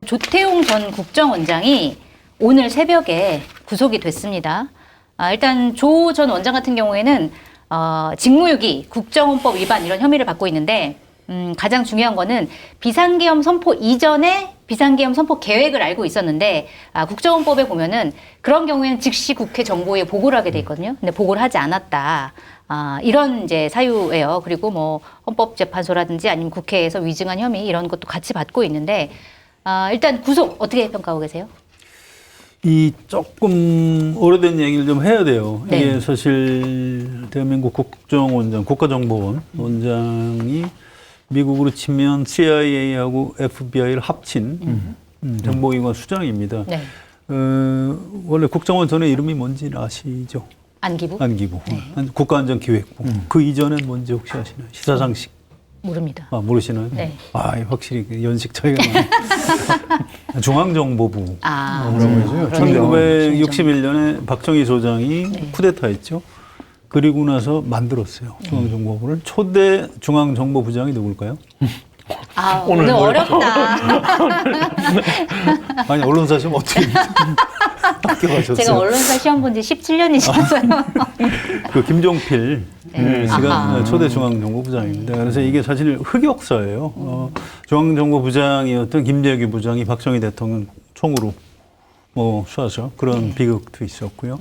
조태용 전 국정원장이 오늘 새벽에 구속이 됐습니다. 일단 조 전 원장 같은 경우에는 직무유기, 국정원법 위반 이런 혐의를 받고 있는데 가장 중요한 거는 비상계엄 선포 이전에 비상계엄 선포 계획을 알고 있었는데 국정원법에 보면은 그런 경우에는 즉시 국회 정보위에 보고를 하게 돼 있거든요. 근데 보고를 하지 않았다. 이런 이제 사유예요. 그리고 뭐 헌법재판소라든지 아니면 국회에서 위증한 혐의 이런 것도 같이 받고 있는데 일단 구속 어떻게 평가하고 계세요? 이 조금 오래된 얘기를 좀 해야 돼요. 네. 이게 사실 대한민국 국정원장, 국가정보원 원장이 미국으로 치면 CIA하고 FBI를 합친 정보기관 수장입니다. 네. 원래 국정원 전에 이름이 뭔지 아시죠? 안기부? 안기부. 네. 국가안전기획부. 그 이전엔 뭔지 혹시 아시나요? 시사상식. 모릅니다. 모르시나요? 네. 확실히 연식 차이가 많아요. 중앙정보부. 뭐라고 해서요? 1961년에 박정희 소장이 네. 쿠데타했죠. 그리고 나서 만들었어요. 중앙정보부를. 초대 중앙정보부장이 누굴까요? 오늘 어렵다. 아니, 언론사 시험 어떻게 합격하셨어요? 제가 언론사 시험 본 지 17년이 지났어요. 그 김종필 네. 씨가 아하. 초대 중앙정보부장입니다. 그래서 이게 사실 흑역사예요. 중앙정보부장이었던 김대기 부장이 박정희 대통령 총으로 쏴서 그런 비극도 있었고요.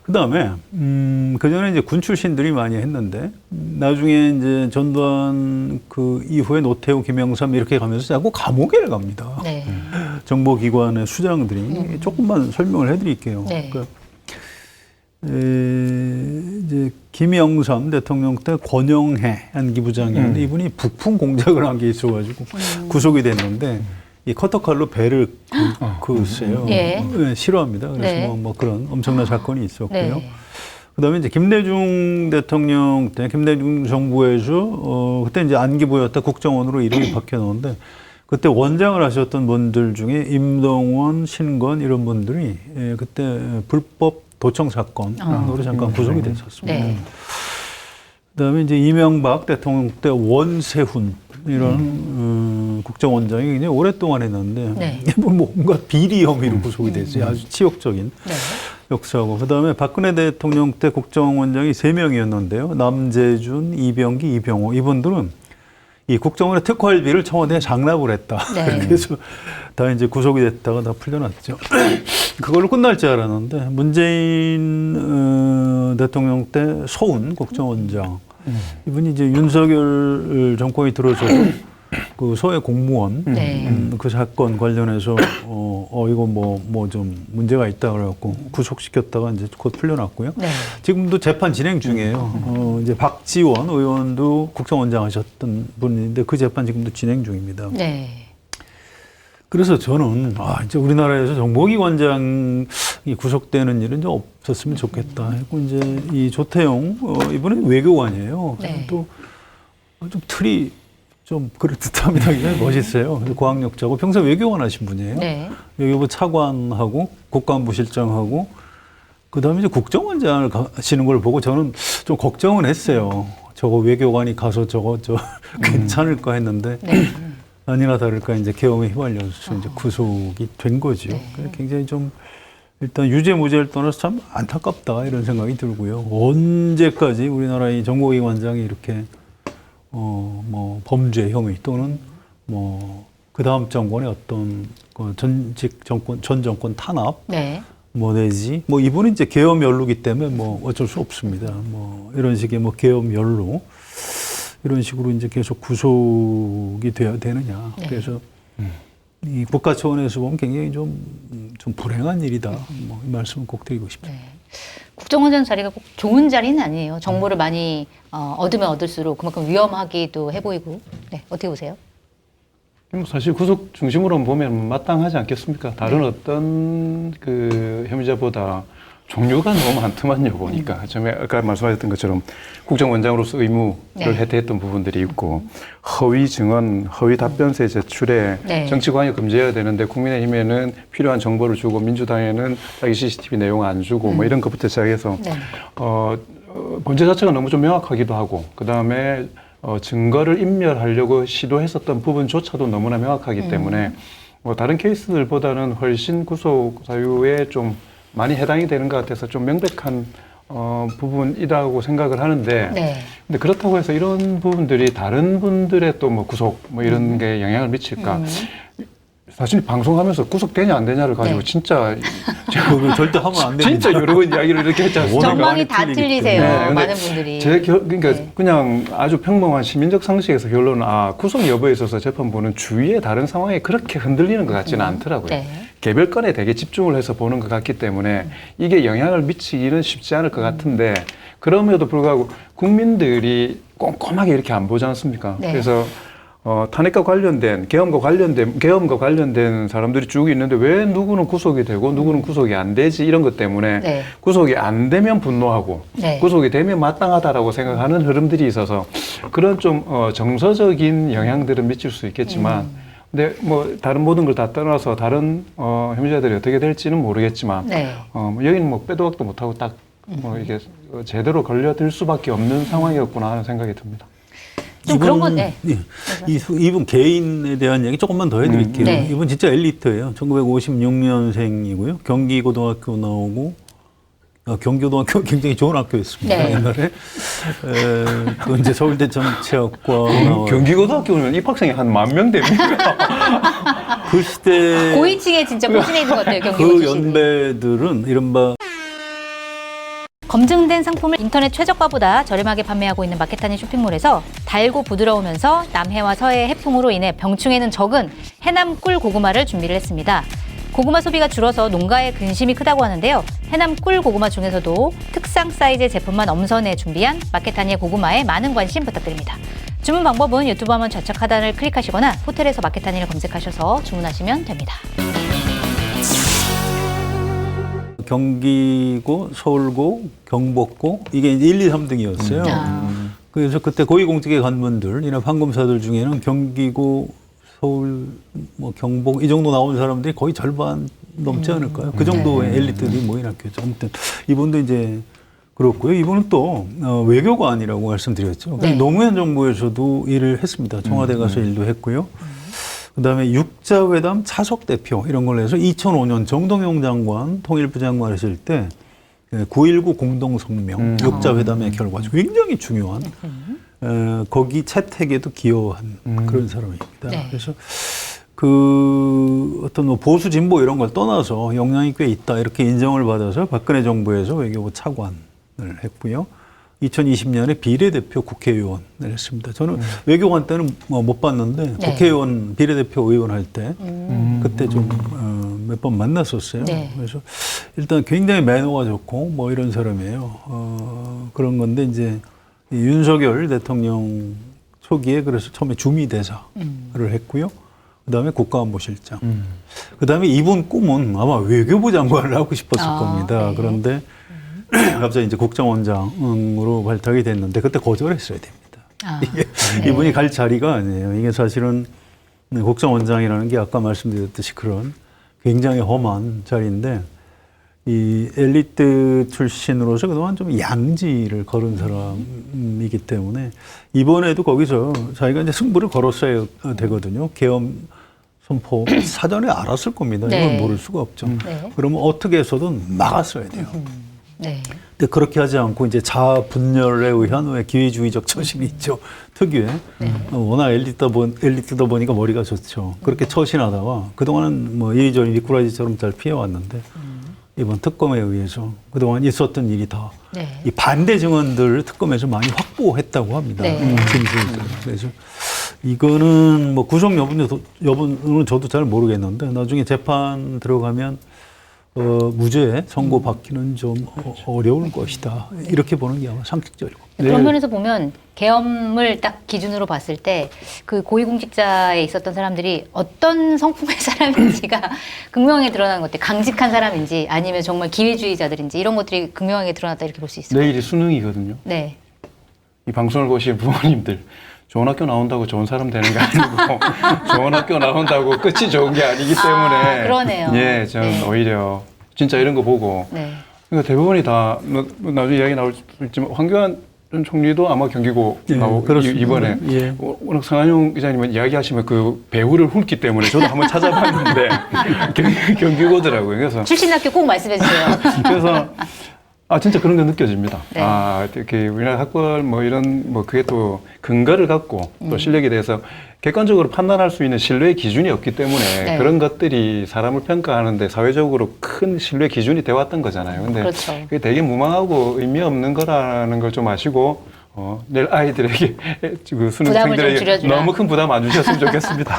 그 다음에, 그 전에 이제 군 출신들이 많이 했는데, 나중에 이제 전두환 그 이후에 노태우, 김영삼 이렇게 가면서 자꾸 감옥에 갑니다. 네. 정보기관의 수장들이 조금만 설명을 해드릴게요. 네. 이제 김영삼 대통령 때 권영해 안기부장이었는데 이분이 부품 공작을 한 게 있어가지고 구속이 됐는데 이 커터칼로 배를 그었어요. 예. 싫어합니다. 그래서 네. 뭐 그런 엄청난 사건이 있었고요. 네. 그다음에 이제 김대중 대통령 때 김대중 정부에서 그때 이제 안기부였다 국정원으로 이름이 바뀌었는데 그때 원장을 하셨던 분들 중에 임동원, 신건 이런 분들이 그때 불법 도청 사건으로 잠깐 구속이 됐었습니다. 네. 그다음에 이제 이명박 대통령 때 원세훈 이런 국정원장이 굉장히 오랫동안 했는데 네. 이분 뭔가 비리 혐의로 구속이 됐어요. 아주 치욕적인 네. 역사고. 그다음에 박근혜 대통령 때 국정원장이 3명이었는데요. 남재준, 이병기, 이병호 이분들은 이 국정원의 특활비를 청와대에 장납을 했다. 네. 그래서 다 이제 구속이 됐다가 다 풀려났죠. 그걸로 끝날 줄 알았는데 문재인 대통령 때 소은 국정원장 이분이 이제 윤석열 정권이 들어서서 그 서해 공무원 네. 그 사건 관련해서 이거 뭐 좀 문제가 있다 그래갖고 구속시켰다가 이제 곧 풀려났고요. 네. 지금도 재판 진행 중이에요. 이제 박지원 의원도 국정원장 하셨던 분인데 그 재판 지금도 진행 중입니다. 네. 그래서 저는 이제 우리나라에서 정보기관장이 구속되는 일은 좀 없었으면 좋겠다. 했고 이제 이 조태용 이분은 외교관이에요. 네. 또 좀 틀이 좀 그럴듯합니다. 굉장히 멋있어요. 고학력자고 평소 외교관 하신 분이에요. 네. 외교부 차관하고 국가안보 실장하고 그다음에 이제 국정원장을 하시는 걸 보고 저는 좀 걱정은 했어요. 저거 외교관이 가서 저거 괜찮을까 했는데 아니나 다를까 이제 계엄에 휘말려서 이제 구속이 된 거죠. 네. 굉장히 좀 일단 유죄 무죄를 떠나서 참 안타깝다 이런 생각이 들고요. 언제까지 우리나라의 정보기관장이 이렇게 뭐 범죄 혐의 또는 뭐 그 다음 정권의 어떤 그 전 정권 탄압 네. 뭐 내지 뭐 이분은 이제 계엄 연루기 때문에 뭐 어쩔 수 없습니다. 뭐 이런 식의 뭐 계엄 연루 이런 식으로 이제 계속 구속이 돼야 되느냐. 네. 그래서 이 국가 차원에서 보면 굉장히 좀 불행한 일이다. 뭐 이 말씀을 꼭 드리고 싶습니다. 네. 국정원장 자리가 꼭 좋은 자리는 아니에요. 정보를 많이 얻으면 얻을수록 그만큼 위험하기도 해 보이고. 네. 어떻게 보세요? 사실 구속 중심으로 보면 마땅하지 않겠습니까? 다른 어떤 그 혐의자보다 종류가 너무 많더만요, 보니까. 처음에 아까 말씀하셨던 것처럼 국정원장으로서 의무를 네. 해태했던 부분들이 있고, 허위 증언, 허위 답변서 제출에 네. 정치 관여 금지해야 되는데, 국민의힘에는 필요한 정보를 주고, 민주당에는 자기 CCTV 내용 안 주고, 뭐 이런 것부터 시작해서, 네. 범죄 자체가 너무 좀 명확하기도 하고, 그 다음에 증거를 인멸하려고 시도했었던 부분조차도 너무나 명확하기 때문에 뭐 다른 케이스들보다는 훨씬 구속 사유에 좀 많이 해당이 되는 것 같아서 좀 명백한 부분이라고 생각을 하는데, 네. 근데 그렇다고 해서 이런 부분들이 다른 분들의 또 뭐 구속 뭐 이런 게 영향을 미칠까? 사실 방송하면서 구속되냐 안 되냐를 가지고 네. 진짜 그거 절대 하면 안 됩니다. 진짜 여러 번 이야기를 이렇게 했지 않습니까? 전망이 다 틀리기 틀리세요. 때문에. 네, 많은 분들이. 그러니까 네. 그냥 아주 평범한 시민적 상식에서 결론은 구속 여부에 있어서 재판부는 주위의 다른 상황에 그렇게 흔들리는 것 같지는 않더라고요. 네. 개별 건에 되게 집중을 해서 보는 것 같기 때문에 이게 영향을 미치기는 쉽지 않을 것 같은데, 그럼에도 불구하고 국민들이 꼼꼼하게 이렇게 안 보지 않습니까? 네. 그래서 탄핵과 관련된 계엄과 관련된 사람들이 쭉 있는데 왜 누구는 구속이 되고 누구는 구속이 안 되지, 이런 것 때문에 네. 구속이 안 되면 분노하고 네. 구속이 되면 마땅하다라고 생각하는 흐름들이 있어서 그런 좀 정서적인 영향들은 미칠 수 있겠지만, 근데 뭐 다른 모든 걸 다 떠나서 다른 혐의자들이 어떻게 될지는 모르겠지만, 네. 여기는 뭐 빼도 박도 못하고 딱 뭐 이게 제대로 걸려들 수밖에 없는 상황이었구나 하는 생각이 듭니다. 좀 그런 건, 네. 이분 개인에 대한 얘기 조금만 더 해드릴게요. 네. 이분 진짜 엘리트예요. 1956년생이고요. 경기고등학교 나오고, 경기고등학교 굉장히 좋은 학교였습니다. 네. 옛날에. 또 이제 서울대 정치학과 나와요. 경기고등학교는 입학생이 한 10,000명 됩니까? 그 시대 고위층에 진짜 포진해 있는 것 같아요. 경기고 그 출신이. 연배들은 이른바 검증된 상품을 인터넷 최저가보다 저렴하게 판매하고 있는 마켓타니 쇼핑몰에서 달고 부드러우면서 남해와 서해의 해풍으로 인해 병충해는 적은 해남 꿀 고구마를 준비를 했습니다. 고구마 소비가 줄어서 농가의 근심이 크다고 하는데요. 해남 꿀 고구마 중에서도 특상 사이즈의 제품만 엄선해 준비한 마켓타니의 고구마에 많은 관심 부탁드립니다. 주문 방법은 유튜브 화면 좌측 하단을 클릭하시거나 호텔에서 마켓타니를 검색하셔서 주문하시면 됩니다. 경기고, 서울고, 경복고 이게 1, 2, 3등이었어요. 그래서 그때 고위공직에 간 분들이나 판검사들 중에는 경기고, 서울, 뭐 경복 이 정도 나온 사람들이 거의 절반 넘지 않을까요? 그 정도의 엘리트들이 모인 학교죠. 아무튼 이분도 이제 그렇고요. 이분은 또 외교관이라고 말씀드렸죠. 네. 노무현 정부에서도 일을 했습니다. 청와대 가서 일도 했고요. 그다음에 육자회담 차석 대표 이런 걸로 해서 2005년 정동영 장관 통일부 장관 했을 때 9.19 공동성명 육자회담의 결과 굉장히 중요한 거기 채택에도 기여한 그런 사람입니다. 네. 그래서 그 어떤 뭐 보수 진보 이런 걸 떠나서 역량이 꽤 있다 이렇게 인정을 받아서 박근혜 정부에서 외교부 차관을 했고요. 2020년에 비례대표 국회의원을 했습니다. 저는 외교관 때는 못 봤는데 네. 국회의원 비례대표 의원 할 때 그때 좀 몇 번 만났었어요. 네. 그래서 일단 굉장히 매너가 좋고 뭐 이런 사람이에요. 그런 건데 이제 이 윤석열 대통령 초기에 그래서 처음에 주미대사를 했고요. 그다음에 국가안보실장. 그다음에 이분 꿈은 아마 외교부 장관을 하고 싶었을 겁니다. 네. 그런데 갑자기 이제 국정원장으로 발탁이 됐는데 그때 거절했어야 됩니다. 이게 이분이 갈 자리가 아니에요. 이게 사실은 국정원장이라는 게 아까 말씀드렸듯이 그런 굉장히 험한 자리인데 이 엘리트 출신으로서 그동안 좀 양지를 걸은 사람이기 때문에 이번에도 거기서 자기가 이제 승부를 걸었어야 되거든요. 계엄 선포 사전에 알았을 겁니다. 네. 이건 모를 수가 없죠. 네. 그러면 어떻게 해서든 막았어야 돼요. 네. 근데 그렇게 하지 않고 이제 자아 분열에 의한 왜 기회주의적 처신이 있죠. 특유의. 워낙 엘리트다 보니까 머리가 좋죠. 그렇게 처신하다가 그동안은 뭐 이리저리 미꾸라지처럼 잘 피해왔는데 이번 특검에 의해서 그동안 있었던 일이 다 네. 이 반대 증언들을 특검에서 많이 확보했다고 합니다. 네. 진술들. 그래서 이거는 뭐 구속 여부는 저도 잘 모르겠는데 나중에 재판 들어가면 무죄 선고받기는 좀 어려울 것이다. 이렇게 보는 게 아마 상식적이고. 그런 면에서 보면 계엄을 딱 기준으로 봤을 때 그 고위공직자에 있었던 사람들이 어떤 성품의 사람인지가 극명하게 드러나는 것 같아요. 강직한 사람인지 아니면 정말 기회주의자들인지 이런 것들이 극명하게 드러났다 이렇게 볼 수 있어요. 내일이 수능이거든요. 네. 이 방송을 보시는 부모님들, 좋은 학교 나온다고 좋은 사람 되는 게 아니고 좋은 학교 나온다고 끝이 좋은 게 아니기 때문에 그러네요. 예, 저는 네. 오히려 진짜 이런 거 보고 네. 그러니까 대부분이 다 뭐 나중에 이야기 나올 수 있지만 황교안 전 총리도 아마 경기고 예, 그렇습니다. 이번에 예. 워낙 성한용 기자님은 이야기하시면 그 배우를 훑기 때문에 저도 한번 찾아봤는데 경기고더라고요. 그래서 출신 학교 꼭 말씀해 주세요. 그래서 진짜 그런 게 느껴집니다. 네. 이렇게 우리나라 학벌 뭐 이런 뭐 그게 또 근거를 갖고 또 실력에 대해서 객관적으로 판단할 수 있는 신뢰의 기준이 없기 때문에 네. 그런 것들이 사람을 평가하는데 사회적으로 큰 신뢰 기준이 되어 왔던 거잖아요. 근데 그렇죠. 그게 되게 무망하고 의미 없는 거라는 걸 좀 아시고 내일 아이들에게 그 수능 부담을 좀 생들에게 줄여주라. 너무 큰 부담 안 주셨으면 좋겠습니다.